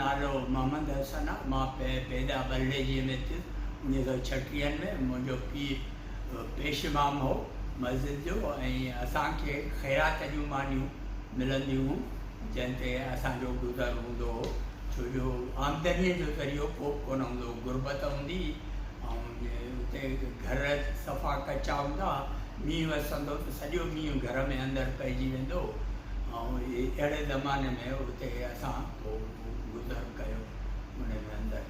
नालो मोहम्मद हसन आहे। मां पैदा बरड़े जी में थियुसि 1936 में। मुंहिंजो पीउ पेश इमाम हो मस्जिद जो, ऐं असांखे ख़ैरात जूं मानियूं मिलंदियूं हुयूं जंहिं ते असांजो गुज़र हूंदो हो। छो जो आमदनीअ जो ज़रियो को बि कोन हूंदो, गुरबत हूंदी ऐं उते घर सफ़ा कचा हूंदा, मींहुं वसंदो त सॼो मींहुं घर में अंदरि पइजी वेंदो ऐं अहिड़े ज़माने में उते असां पोइ गुज़र कयो उन में अंदरि।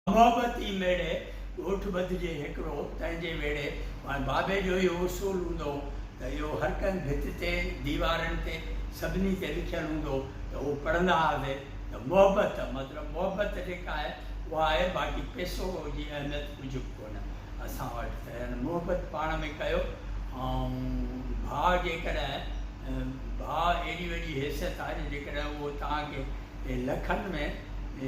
मोहबती मेड़े ॻोठ ॿधिजे हिकिड़ो, तंहिंजे वेड़े बाबे जो इहो उसूल हूंदो त इहो हर कंहिं भित ते दीवारनि ते सभिनी ते लिखियलु हूंदो त उहो पढ़ंदा हुआसीं त मोहबत मतिलबु मोहबत जेका आहे उहा आहे, बाक़ी पैसो जी अहमियत कुझु बि कोन्हे असां वटि। त मोहबत पाण में कयो ऐं भाउ जेकॾहिं भाउ एॾी वॾी हैसियत आहे जेकॾहिं उहो तव्हांखे लखनि में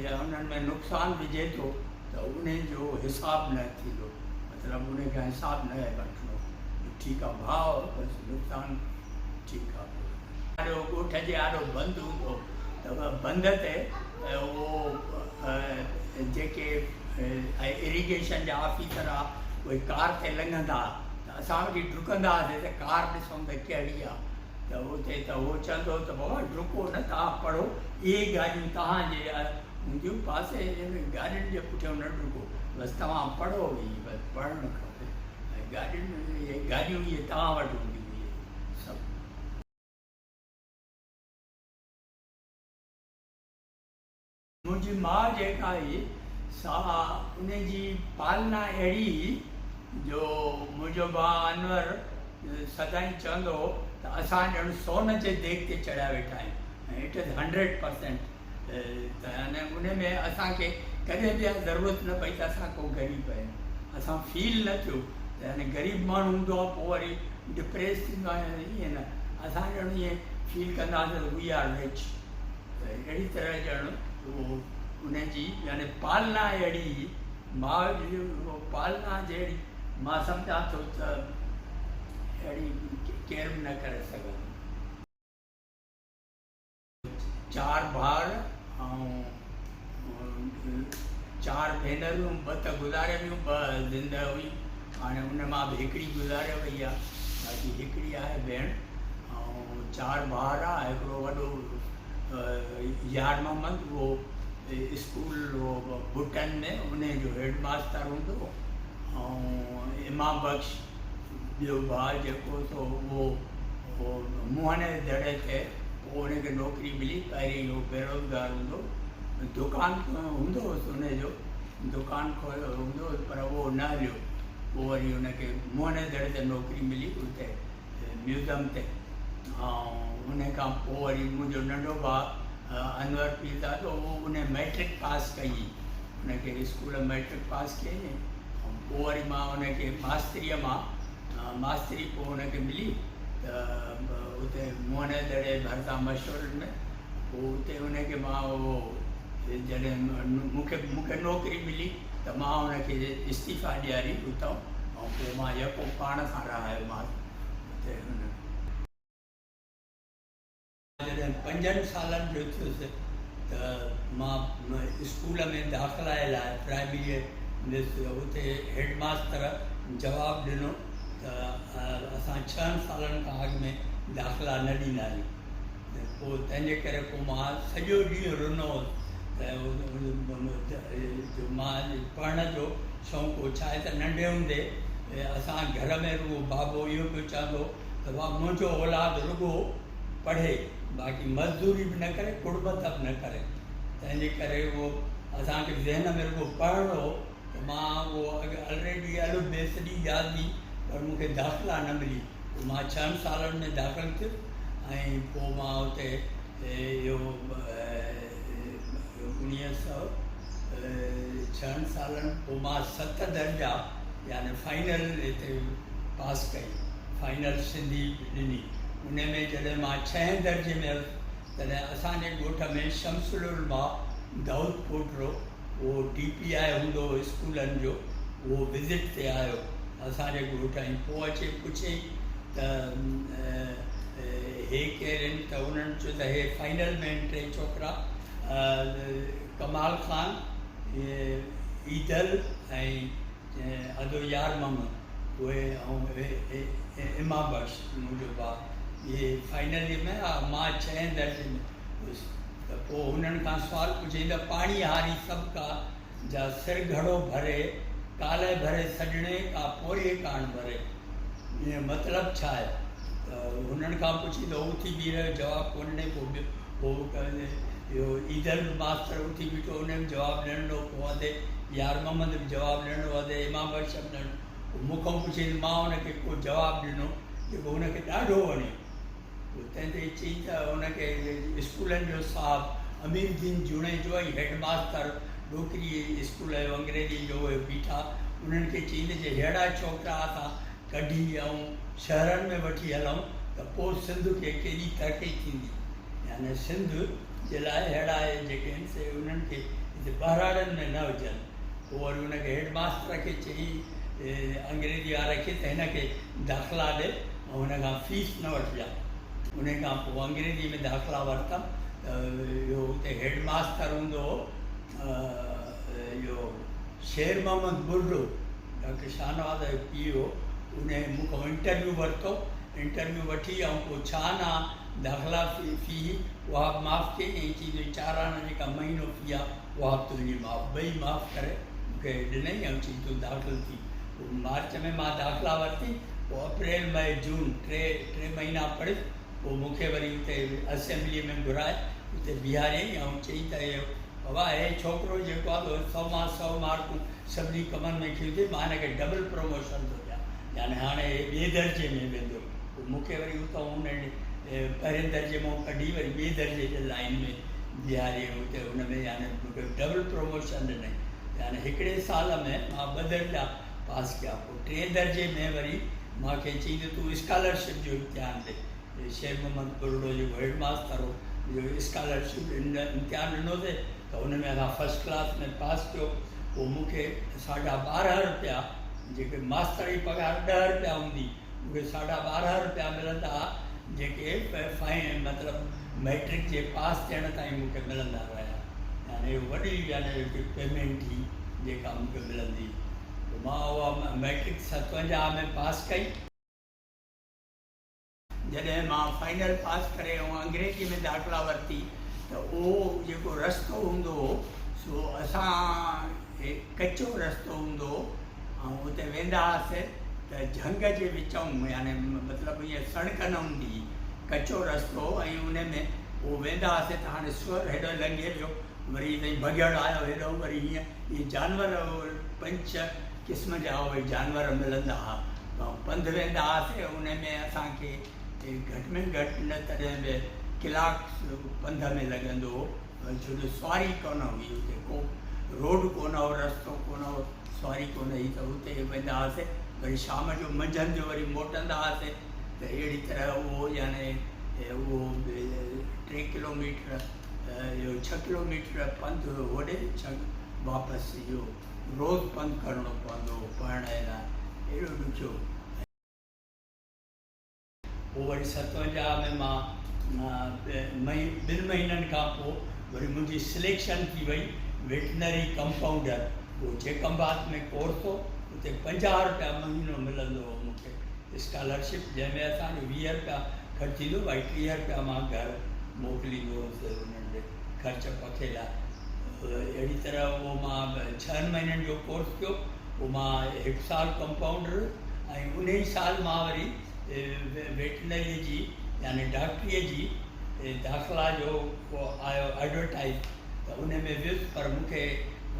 या उन्हनि में नुक़सानु विझे थो त उन जो हिसाबु न थींदो, मतिलबु उन खां हिसाबु न वठिणो। ठीकु आहे भाउ बसि नुक़सानु ठीकु आहे। ॾाढो ॻोठ जे ॾाढो बंदि हूंदो त बंद ते उहो जेके इरिगेशन जा ऑफिसर आहे उहे कार ते लंघंदा त असां वटि डुकंदा हुआसीं त कार ॾिसूं त कहिड़ी आहे त उते त उहो चवंदो त बाबा डुको न, तव्हां पढ़ो, इहे ॻाल्हियूं तव्हांजे हूंदियूं पासे गाॾियुनि जे पुठियां न डुको, बसि तव्हां पढ़ो ई, बसि पढ़णु खपे। ऐं गाॾियुनि इहे गाॾियूं इहे तव्हां वटि हूंदियूं इहे सभु। मुंहिंजी माउ जेका हुई सा उन जी पालना अहिड़ी जो मुंहिंजो भाउ अनवर सदाईं चवंदो हो त असां ॼण सोन जे देग ते चढ़िया वेठा आहियूं ऐं इट इज़ 100%। त अने उन में असांखे कॾहिं बि ज़रूरत न पई त असां को ग़रीब आहियूं, असां फील न थियो त हाणे ग़रीब माण्हू हूंदो आहे पोइ वरी डिप्रेस थींदो आहे, ईअं न, असां ॼण ईअं फील कंदासीं त वी आर रिच। त अहिड़ी तरह ॼण उहो उनजी यानी पालना अहिड़ी, माउ जी पालना जहिड़ी मां सम्झां थो त अहिड़ी केर बि न करे सघंदो। 4 भाउर ऐं 4 भेनरूं, 2 त गुज़ारे वियूं, 2 ज़िंदह हुई, हाणे उन मां बि हिकिड़ी गुज़ारे वई आहे, बाक़ी हिकिड़ी आहे भेण। ऐं 4 भाउर आहे, हिकिड़ो वॾो यार मोहम्मद, उहो स्कूल भुटन में उन जो हेड मास्टर हूंदो, ऐं इमाम बख़्श ॿियो भाउ जेको सो उहो मुहने दड़े ते पोइ उनखे नौकिरी मिली। पहिरीं उहो बेरोज़गार हूंदो, दुकानु हूंदो हुअसि उनजो, दुकानु खोलियो हूंदो हुअसि पर उहो न हलियो, पोइ वरी उनखे मुहने दड़े ते नौकिरी मिली उते म्यूज़ियम ते। ऐं उन खां पोइ वरी मुंहिंजो नंढो भाउ अनवर पीरदादो, उहो उन मैट्रिक पास कई, उनखे स्कूल मैट्रिक पास कयईं, ऐं पोइ वरी मां उनखे मास्तरीअ मां मास्तरी पोइ उनखे मिली त उते मुहने दड़े भरिसां मशहूर में, पोइ उते उनखे मां उहो जॾहिं मूंखे नौकिरी मिली त मां उनखे इस्तीफ़ा ॾियारी उतां, ऐं पोइ मां यको पाण सां रहायोमांसि उते। जॾहिं 5 सालनि जो थियुसि त मां स्कूल में दाख़िला लाइ प्राइमरी उते हेडमास्टर जवाबु ॾिनो त असां 6 सालनि खां अॻु में दाख़िला न ॾींदा आहियूं। पोइ तंहिंजे करे पोइ मां सॼो ॾींहुं रुनो त मां पढ़ण जो शौक़ु हो। छा आहे त नंढे हूंदे असां घर में रुगो बाबो इहो पियो चवंदो त वाह मुंहिंजो औलाद रुगो पढ़े, बाक़ी मज़दूरी बि न करे, कुड़बत बि न करे। तंहिंजे करे उहो असांखे ज़हन में रुगो पढ़णो हो त मां उहो ऑलरेडी अलफ़ बे सॼी यादि हुई, पर मूंखे दाख़िला न मिली। पोइ मां 6 सालनि में दाख़िल थियुसि ऐं पोइ मां उते इहो 1906 सालनि पोइ मां 7 दर्जा यानी फाइनल हिते पास कई, फाइनल सिंधी ॾिनी। उन में जॾहिं मां 6 दर्जे में हुयुसि तॾहिं असांजे ॻोठ में शमसुल उलमा दाऊद पोटरो, उहो DPI हूंदो स्कूलनि जो, उहो विज़िट ते आयो असांजे ॻोठ, ऐं पोइ अचे पुछे त हे केरु आहिनि त उन्हनि चयो त हे फाइनल में आहिनि 3 छोकिरा, कमाल ख़ान, ईदल ऐं अदो यार मोहम्मद, उहे ऐं इमाम बख्श मुंहिंजो भाउ, इहे फाइनल में मां 6 दर्जे में हुयुसि। त पोइ हुननि खां सुवालु पुछे त पाणी हारी सभु का जा सिर घड़ो भरे काले भरे सजणे का पोए कान भरे, ईअं मतिलबु छा आहे? त हुननि खां पुछी त उथी बीह रहियो, जवाबु कोन्हे। पोइ इहो ईदल मास्तर उथी बीठो, उन बि जवाबु ॾियणो, पोइ अधे यार मोहम्मद बि जवाबु ॾियणो, अधे इमाम बख्श बि ॾियणो। मूंखां पुछे मां हुनखे को जवाबु ॾिनो जेको हुनखे ॾाढो वणियो। पोइ तंहिं ते चई त हुनखे स्कूलनि जो साहबु अमीरुद्दीन जुणेजो ऐं हेड मास्तर ॾोकरी स्कूल जो अंग्रेजी जो उहे बीठा, उन्हनि खे चईंदे जे अहिड़ा छोकिरा असां कढी ऐं शहरनि में वठी हलूं त पोइ सिंध खे केॾी तरक़ी थींदी। यानी सिंध जे लाइ अहिड़ा जेके आहिनि से उन्हनि खे हिते बहिराड़नि में न विझनि। पोइ वरी हुनखे हेड मास्टर खे चई अंग्रेजी वारे खे त हिनखे दाख़िला ॾे ऐं हुन खां फीस न वठिजांइ। उन खां पोइ अंग्रेजी में दाख़िला वरितमि त इहो हुते हेड मास्टर हूंदो हो इहो शेर मोहम्मद बुर्रो, डॉक्टर शाहनवाज़ जो पीउ, उन मूंखां इंटरव्यू वरितो। इंटरव्यू वठी ऐं पोइ छा ना दाख़िला फी उहा माफ़ु कई ऐं चई 4 आना जेका महीनो फी आहे उहा तुंहिंजी माफ़ु, ॿई माफ़ु करे मूंखे ॾिनई ऐं चई तूं दाख़िल थी। पोइ मार्च में मां दाख़िला वरिती। पोइ अप्रैल मई जून 3 महीना पढ़ी। पोइ मूंखे वरी हुते असेंबलीअ में घुराए हुते बीहारियईं ऐं चई त इहो बाबा हे छोकिरो जेको आहे 100 मां 100 मार्कूं सभिनी कमनि में खयूं अथई, मां हिनखे डबल प्रमोशन थो ॾियां, यानी हाणे ॿिए दर्जे में वेंदो। पोइ मूंखे वरी हुतां हुन पहिरें दर्जे मां कढी वरी ॿिए दर्जे जे लाइन में बीहारियईं हुते, हुन में यानी मूंखे डबल प्रमोशन ॾिनई। यानी हिकिड़े साल में मां 2 दर्जा पास कया। पोइ 3 दर्जे में वरी मूंखे चई त तूं स्कॉलरशिप जो इम्तिहान ॾे। शेर मोहम्मद बुर्रो जेको हेड मास्टर हो, इहो स्कॉलरशिप इम्तिहान ॾिनोसीं त हुन में असां फस्ट क्लास में पास कयो। पोइ मूंखे 12.5 रुपया, जेके मास्तर जी पघार 10 रुपया हूंदी, मूंखे 12.5 रुपया मिलंदा जेके फाइन मतिलबु मैट्रिक जे पास थियण ताईं मूंखे मिलंदा रहिया। यानी वॾी यानी पेमेंट ही जेका मूंखे मिलंदी। मां उहा मैट्रिक 57 में पास कई। जॾहिं मां फाइनल पास करे ऐं अंग्रेजी में दाख़िला वरिती त उहो जेको रस्तो हूंदो हो सो असां कचो रस्तो हूंदो ऐं उते वेंदा हुआसीं त झंग जे विचूं, यानी मतिलबु ईअं सड़क न हूंदी, कचो रस्तो, ऐं उन में उहो वेंदा हुआसीं त हाणे सुअर हेॾो लंघे वियो, वरी ताईं भॻड़ आयो हेॾो, वरी हीअं इहे जानवर 5-6 क़िस्म जा उहे जानवर मिलंदा हुआ। पंधु वेंदा हुआसीं, उन में असांखे घटि में घटि न तॾहिं बि कलाकु पंध में लॻंदो हो, छो जो सवारी कोन हुई हुते, को रोड कोन हो, रस्तो कोन हो, सवारी कोन हुई, त हुते वेंदा हुआसीं। वरी शाम जो मंझंदि जो वरी मोटंदा हुआसीं। त अहिड़ी तरह उहो यानी उहो 3 किलोमीटर इहो 6 किलोमीटर पंधु होॾे वापसि इहो रोज़ु पंधु करिणो पवंदो हो पढ़ण जे लाइ, अहिड़ो ॾुखियो। पोइ वरी 57 में मां 2 महीननि खां पोइ वरी मुंहिंजी सिलेक्शन थी वई वेटनरी कंपाउंडर। उहो चेकंबाद में कोर्स हो, उते 50 रुपया महीनो मिलंदो हो मूंखे स्कॉलरशिप, जंहिंमें असांजो 20 रुपया ख़र्चु थींदो, भाई 30 रुपया मां घर मोकिलींदो हुउसि उन्हनि जे ख़र्च पखे लाइ। अहिड़ी तरह उहो मां 6 महीननि जो कोर्स कयो। पोइ मां 1 साल कंपाउंडर, ऐं उन ई साल मां वरी वेटनरी जी यानी डॉक्टरीअ जी दाख़िला जो को आयो एडवर्टाइज़, त उन में वियुसि, पर मूंखे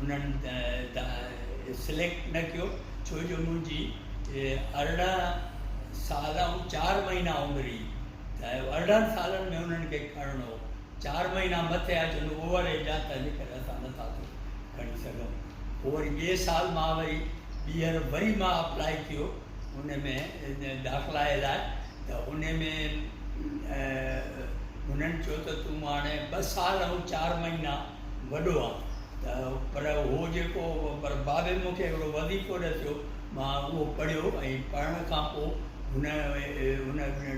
उन्हनि सिलेक्ट न कयो, छो जो मुंहिंजी 18 साल ऐं 4 महीना उमिरि हुई। त 18 सालनि में उन्हनि खे खणणो हो, 4 महीना मथे अचनि ओवर एज आहे, तंहिंजे करे असां नथा खणी सघूं। पोइ वरी ॿिए साल मां वरी मां अप्लाई कयो उन में दाख़िला जे लाइ। त उन में उन्हनि चयो त तूं हाणे 2 साल ऐं 4 महीना वॾो आहे, त पर उहो जेको पर बाबे मूंखे हिकिड़ो वज़ीफ़ो ॾिसियो, मां उहो पढ़ियो, ऐं पढ़ण खां पोइ हुन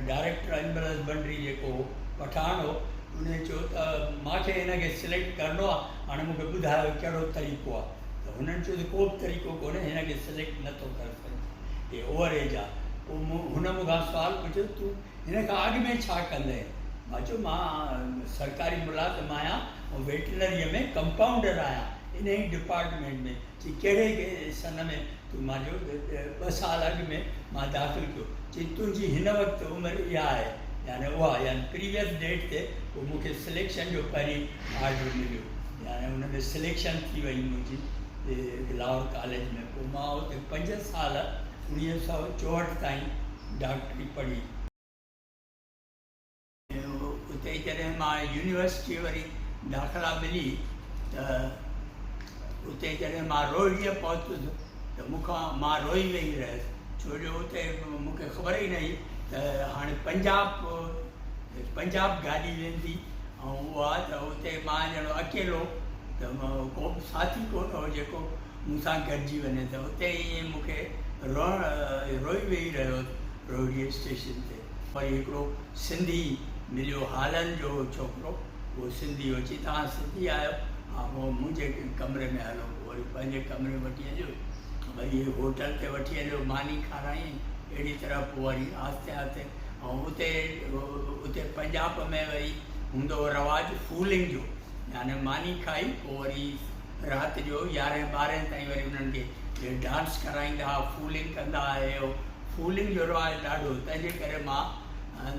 डायरेक्टर एनिमल हस्बेंड्री जेको पठान हो, उन चयो त मूंखे हिनखे सिलेक्ट करिणो आहे, हाणे मूंखे ॿुधायो कहिड़ो तरीक़ो आहे। त हुननि चयो त को बि तरीक़ो कोन्हे, हिनखे सिलेक्ट नथो करे सघे, हे ओवर एज आहे। पोइ हुन मूंखां सुवालु पुछियो तूं हिन खां अॻु में छा कंदे? मां चयो मां सरकारी मुलाज़िम आहियां ऐं वेटनरीअ में कंपाउंडर आहियां, इन ई डिपार्टमेंट में। चई कहिड़े सन में? तूं मां चयो 2 साल अॻु में मां दाख़िल कयो। चई तुंहिंजी हिन वक़्तु उमिरि इहा आहे, यानी उहा यानी प्रीवियस डेट ते पोइ मूंखे सिलेक्शन जो पहिरीं ऑर्डर मिलियो, यानी हुन में सिलेक्शन थी वई मुंहिंजी लाहौर कॉलेज में। पोइ मां हुते 5 साल 1964 ताईं डॉक्टरी पढ़ी। उते जॾहिं मां यूनिवर्सिटी वरी दाख़िला मिली त उते जॾहिं मां रोहिड़ीअ पहुतुसि त मां रोई वेही रहियुसि, छो जो उते मूंखे ख़बर ई न हुई त हाणे पंजाब गाॾी वेंदी ऐं उहा त उते मां ॼणो अकेलो, त को बि साथी कोन हो जेको मूंसां गॾिजी वञे। त उते ईअं मूंखे रोई वेही रहियो रोहिड़ीअ स्टेशन ते। वरी हिकिड़ो सिंधी मिलियो, हालन जो छोकिरो, उहो सिंधी हो। चई तव्हां सिंधी आहियो? हा, पोइ मुंहिंजे कमरे में हलो। वरी पंहिंजे कमरे वठी हलियो, वरी होटल ते वठी हलियो, मानी खाराई, अहिड़ी तरह। पोइ वरी आहिस्ते आहिस्ते ऐं उते पंजाब में वरी हूंदो रवाजु फूलिंग जो, यानी मानी खाई पोइ वरी राति जो 11-12 ताईं वरी उन्हनि खे डांस कराईंदा हुआ, फूलिंग कंदा हुआ। फूलिंग जो रवाजु ॾाढो, तंहिंजे करे मां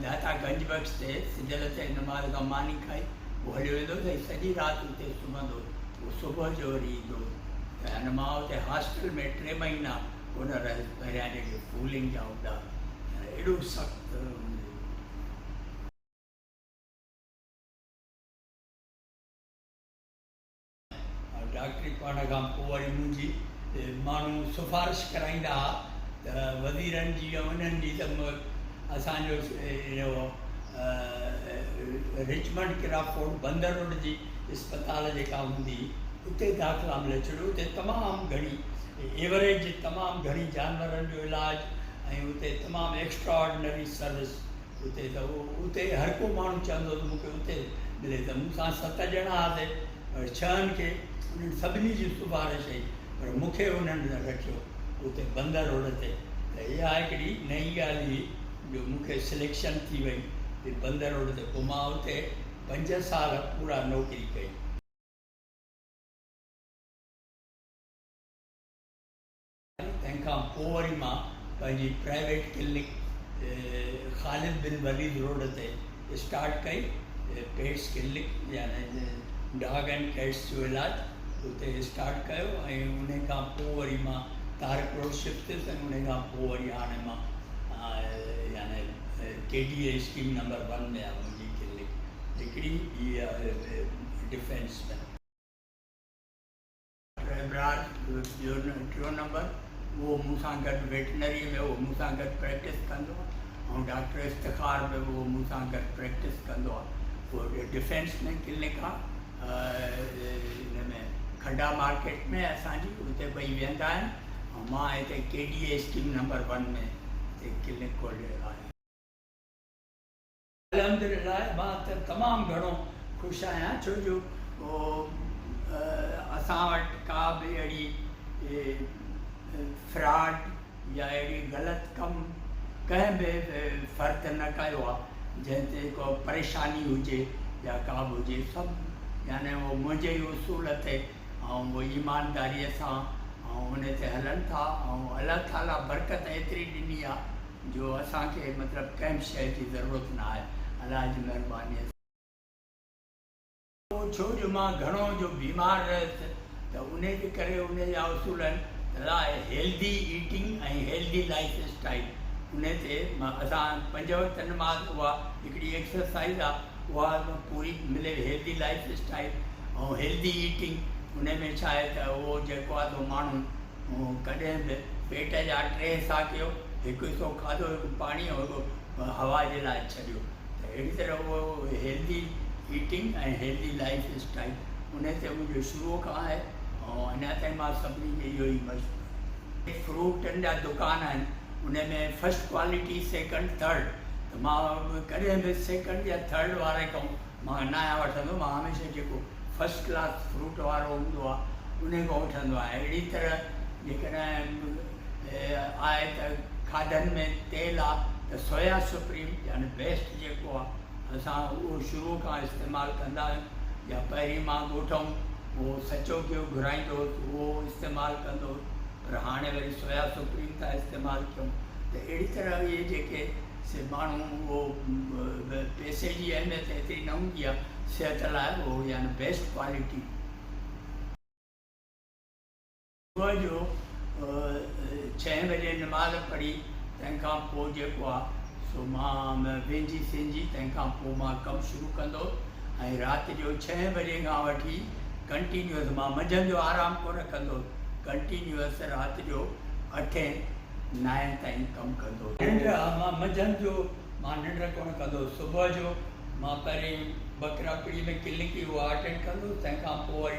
दाता गंज बख्श ते सिजल ते नमाज़ खां मानी खाई पोइ हलियो वेंदो त सॼी राति उते सुम्हंदो, पोइ सुबुह जो वरी ईंदो। यानी मां उते हॉस्टल में 3 महीना कोन रहियुसि, पहिरियां जेके फूलिंग जा हूंदा, एॾो सख़्तु। डॉक्टरी पढ़ण खां पोइ वरी मुंहिंजी माण्हू सिफारिश कराईंदा हुआ त वज़ीरनि जी ऐं उन्हनि जी, त असांजो इहो रिचमंड क्राफोर्ड बंदर रोड जी इस्पताल जेका हूंदी, उते दाख़िला मिले। छो उते तमामु घणी एवरेज, तमामु घणी जानवरनि जो इलाजु, ऐं उते तमामु एक्स्ट्रा ऑर्डिनरी सर्विस उते। त उते हर को माण्हू चवंदो त मूंखे उते मिले। त मूंसां 7 ॼणा हुआसीं, 6 खे उन्हनि सभिनी जी सिफारिश कई, पर मूंखे उन्हनि रखियो उते बंदर रोड ते। त इहा हिकिड़ी नई ॻाल्हि हुई जो मूंखे सिलेक्शन थी वई बंदर रोड ते। पोइ मां उते 5 साल पूरा नौकिरी कई। तंहिंखां पोइ वरी मां पंहिंजी प्राइवेट क्लिनिक ख़ालिद बिन वलीद रोड ते स्टार्ट कई, पेट्स क्लिनिक, यानी डॉग एंड कैट्स जो इलाजु उते स्टार्ट कयो। ऐं उन खां पोइ वरी मां तारक रोड शिफ्ट थियुसि, ऐं उन खां पोइ वरी हाणे मां यानी KDA स्कीम नंबर 1 में आहे मुंहिंजी क्लिनिक, हिकिड़ी इहा डिफेंस में। टियों नंबर उहो मूंसां गॾु वेटनरी में, उहो मूंसां गॾु प्रैक्टिस कंदो आहे, ऐं डॉक्टर इफ्तिखार में उहो मूंसां गॾु प्रैक्टिस कंदो आहे। पोइ डिफेंस में क्लिनिक आहे हिन में खड्डा मार्केट में असांजी, उते ॿई वेंदा आहिनि, ऐं मां हिते KDA स्कीम नंबर 1 में हिते क्लिनिक खोलियो आहे। अल्हम्दुलिल्लाह मां त तमामु घणो ख़ुशि आहियां, छो जो असां वटि का बि अहिड़ी फ्रॉड या अहिड़ी ग़लति कमु कंहिं बि फ़र्द न कयो आहे जंहिं ते को परेशानी हुजे या का बि हुजे। सभु यानी उहो मुंहिंजे ई उसूल ते ऐं उहो ईमानदारीअ सां ऐं उन ते हलनि था, ऐं अलाह ताला बरकत एतिरी ॾिनी आहे जो असांखे मतिलबु कंहिं बि शइ जी ज़रूरत न आहे, अलाह जी महिरबानीअ सां। छो जो मां घणो जो बीमार रहियुसि, त उन जे करे उन जा उसूल आहिनि हेल्दी ईटिंग ऐं हेल्दी लाइफ स्टाइल। उन ते असां 5 वक़्त नमाज़, उहा हिकिड़ी एक्सरसाइज़ आहे, उहा पूरी मिले। हेल्दी लाइफ स्टाइल ऐं हेल्दी ईटिंग, उन में छा आहे त उहो जेको आहे तो माण्हू कॾहिं बि पेट जा 3 हिसा कयो, हिकु हिसो खाधो, हिकु पाणी, ऐं हवा जे लाइ छॾियो। त अहिड़ी तरह उहो हेल्दी ईटिंग ऐं हेल्दी लाइफ स्टाइल उन ते मुंहिंजो शुरूअ खां आहे, ऐं अञा ताईं मां सभिनी खे इहो ई मशवरो। फ्रूटनि जा दुकान आहिनि, उन में फर्स्ट क्वालिटी सेकंड थर्ड, त मां कॾहिं बि सेकंड या थर्ड वारे खां मां न आहियां वठंदो। मां हमेशह जेको फर्स्ट क्लास फ्रूट वारो हूंदो आहे उन खां वठंदो आहियां। अहिड़ी तरह जेकॾहिं आहे त खाधनि में तेल आहे त सोया सुप्रीम यानी बेस्ट जेको आहे असां उहो शुरू खां इस्तेमालु कंदा आहियूं। या पहिरीं मां ॻोठूं उहो सचो गिहु घुराईंदो उहो इस्तेमालु कंदो, पर हाणे वरी सोया सुप्रीम था इस्तेमालु कयूं। त अहिड़ी तरह इहे जेके से माण्हू उहो पैसे जी अहमियत एतिरी न हूंदी आहे, सिहत लाइ उहो यानी बेस्ट क्वालिटी। सुबुह जो 6 बजे नमाज़ पढ़ी तंहिंखां पोइ जेको आहे सो मां वेंजी सिंजी, तंहिंखां पोइ मां कमु शुरू कंदो। ऐं राति जो 6 बजे खां वठी कंटिन्यूअस, मां मंझंदि जो आराम कोन कंदो, कंटिन्यूअस राति जो 8-9 ताईं कमु कंदो। निंड मां मंझंदि जो मां निंड कोन कंदो। सुबुह जो मां पहिरीं बकरापड़ी में क्लिनिक उहा अटेंड कंदो, तंहिंखां पोइ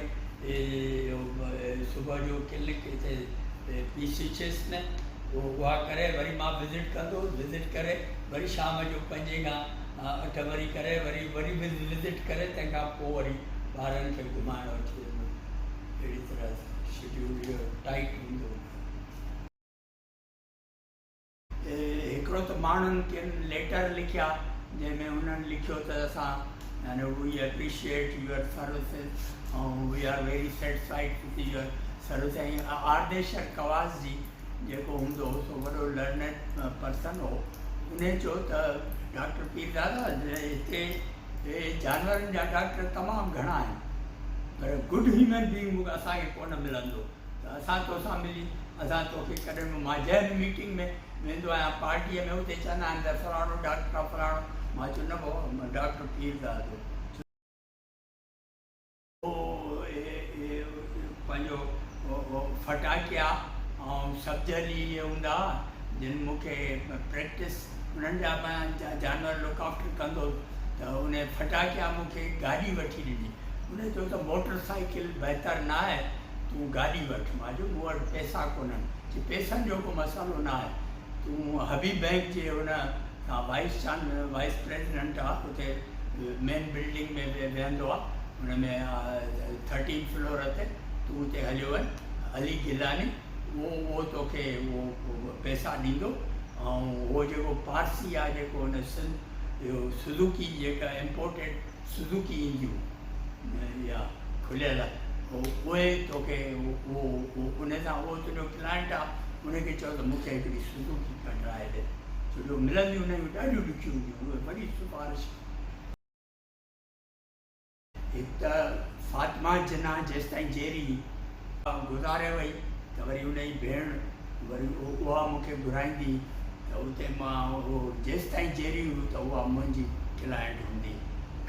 वरी सुबुह जो क्लिनिक हिते PCHS में उहा करे वरी मां विज़िट कंदो। विज़िट करे वरी शाम जो 5 खां 8 वरी करे वरी विज़िट करे तंहिंखां पोइ वरी ॿारनि खे घुमाइण वठी वेंदो। अहिड़ी तरह शेड्यूल टाइट हूंदो। हिकिड़ो त माण्हुनि किन लेटर लिखिया जंहिंमें उन्हनि लिखियो त असां यानी वी एप्रिशिएट यूअर सर्विसिस ऐं we are very satisfied with your service. ऐं आर्देशर कवास जी जेको हूंदो हो सो वॾो लर्नेड पर्सन हो, उन चयो त डॉक्टर पीरदादा हिते जानवरनि जा डॉक्टर तमामु घणा आहिनि, पर गुड ह्यूमन बींग असांखे कोन मिलंदो। त असां तोसां मिली असां तोखे कॾहिं मां जंहिं मीटिंग में वेंदो आहियां पार्टीअ में उते चवंदा आहिनि त फलाणो डॉक्टर आहे फलाणो, मां चयो न भाउ डॉक्टर पीरदादो। पंहिंजो फटाकिया ऐं सर्जरी इहे हूंदा जिन मूंखे प्रैक्टिस उन्हनि जा मां जानवर लुक आफ्टर कंदो, त उन फटाकिया मूंखे गाॾी वठी ॾिनी। उन चयो त मोटर साइकिल बहितरु न आहे, तूं गाॾी वठि। मां चयो मूं वटि पैसा कोन्हनि, कि पैसनि जो को मसालो न आहे, तूं हबीब बैंक जे हुन वाइस प्रेसिडेंट आहे उते मेन बिल्डिंग में वेहंदो आहे, हुन में 13 फ्लोर ते, तूं उते हलियो वञ, अली गिलानी उहो तोखे उहो पैसा ॾींदो। ऐं उहो जेको पारसी आहे जेको हुन इहो सुज़ुकी जेका इम्पोर्टेड सुज़ुकी ईंदियूं या खुलियल उहे तोखे उन सां उहो तुंहिंजो क्लाइंट आहे, उनखे चओ त मूंखे हिकिड़ी सुज़ुकी कढाए ॾे, छो जो मिलंदियूं उन जूं ॾाढियूं ॾुखियूं हूंदियूं, उहे वॾी सिफारिश। हिकु त फातिमा जिन्ना जेसिताईं जेरी गुज़ारे वई त वरी उन जी भेण वरी उहा मूंखे घुराईंदी, त उते मां उहो जेसिताईं जेरी हुई त उहा मुंहिंजी क्लाइंट हूंदी।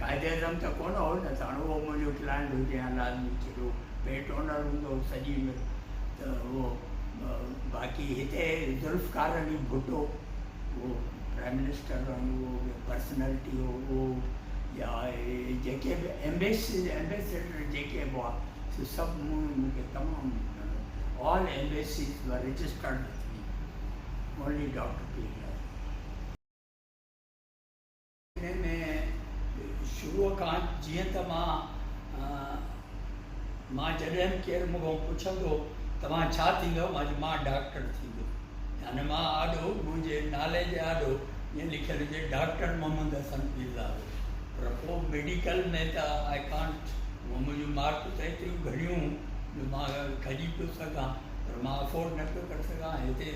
क़ाइदे अज़म त कोन हो, न त हाणे उहो मुंहिंजो क्लाइंट हुजे या लाज़मी कहिड़ो पेट ओनर हूंदो सॼी में। त उहो बाक़ी हिते ज़ुल्फ़कार अली भुट्टो उहो प्राइम मिनिस्टर उहो पर्सनैलिटी हो, उहो या जेके बि एम्बेसडर जेके बि हुआ से सभु मूंखे तमामु all embassies were registered with me, only doctor Pirdada. हिन में शुरूअ खां जीअं त मां जॾहिं बि केरु मूंखां पुछंदो तव्हां छा थींदो, मां डॉक्टर थींदो। यानी मां आॾो मुंहिंजे नाले जे आॾो ईअं लिखियलु हुजे डॉक्टर मोहम्मद हसन पीरदादा। पर पोइ मेडिकल में त आई कांट, मुंहिंजूं मार्कूं त एतिरियूं घणियूं जो मां खजी पियो सघां, पर मां अफोर्ड न पियो करे सघां। हिते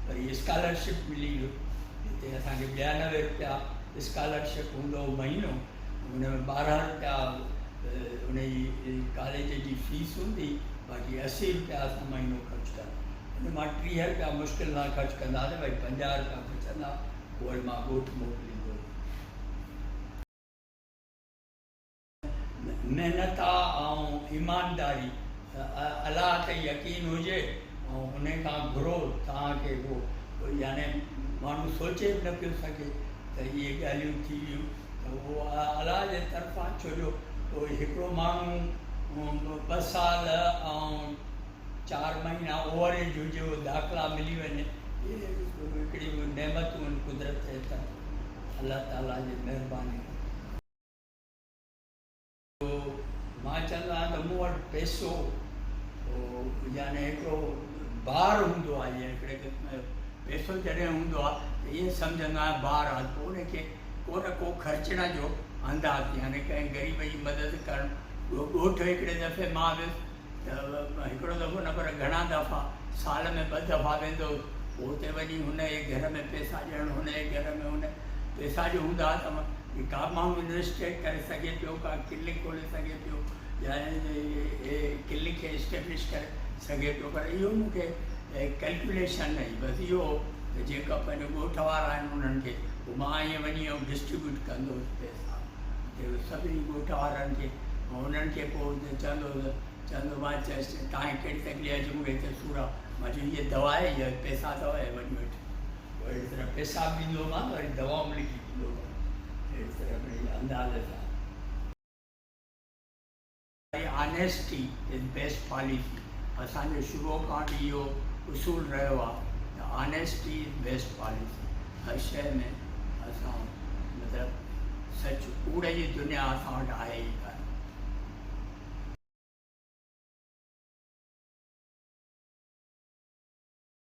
वरी स्कॉलरशिप मिली, हिते असांखे 92 रुपया स्कॉलरशिप हूंदो हो महीनो, हुन में 12 रुपया उन जी कॉलेज जी फीस हूंदी, बाक़ी 80 रुपया असां महीनो ख़र्चु कंदा। हुन मां 30 रुपया मुश्किल सां ख़र्चु कंदासीं, भई 50 रुपया बचंदा, उहे मां ॻोठु मोकिलींदो। महिनत ऐं ईमानदारी, अलाह ते यकीन हुजे ऐं उन खां घुरो तव्हांखे उहो यानी माण्हू सोचे बि न पियो सघे त इहे ॻाल्हियूं थी वियूं, त उहो अलाह जे तरफ़ां। छो जो हिकिड़ो माण्हू 2 साल ऐं 4 महीना ओवर एज हुजे, उहो दाख़िला मिली वञे, अल्लाह ताला जी महिरबानी। तो मां चवंदो आहियां त मूं वटि पैसो यानी हिकिड़ो भार हूंदो आहे, जीअं हिकिड़े पैसो जॾहिं हूंदो आहे त ईअं सम्झंदो आहियां भार आहे, पोइ उनखे को न को ख़र्चण जो अंदाज़, यानी कंहिं ग़रीब जी मदद करणु। ॻोठु हिकिड़े दफ़े मां वियुसि त हिकिड़ो दफ़ो न पर घणा दफ़ा साल में 2 दफ़ा वेंदो हुउसि, पोइ हुते वञी हुनजे घर में पैसा ॾियणु, हुनजे घर में हुन पैसा जो हूंदा त का माण्हू इन्वेस्टेड करे सघे पियो, का क्लिनिक खोले सघे पियो, या क्लिनिक खे इस्टेब्लिश करे सघे पियो, पर इहो मूंखे कैलकुलेशन न, बसि इहो त जेका पंहिंजो ॻोठ वारा आहिनि उन्हनि खे पोइ मां ईअं वञी ऐं डिस्ट्रीब्यूट कंदो हुउसि पैसा सभिनी ॻोठ वारनि खे, ऐं उन्हनि खे पोइ चवंदो मां चयसि तव्हांखे कहिड़ी तकलीफ़ आहे, मूंखे हिते सूरु आहे, मां चयो हीअ दवा आहे, इहा पैसा अथव, वञी वठि, अहिड़ी तरह पैसा बि ॾींदोमांसि, वरी दवाऊं बि लिखी ॾींदोमांसि, अहिड़ी तरह पंहिंजे अंदाज़ सां। ऑनेस्टी इज़ बेस्ट पॉलिसी, असांजो शुरू खां वठी इहो उसूल रहियो आहे त ऑनेस्टी इज़ बेस्ट पॉलिसी। हर शइ में असां मतिलबु सच कूड़ जी दुनिया असां वटि आहे ई कान।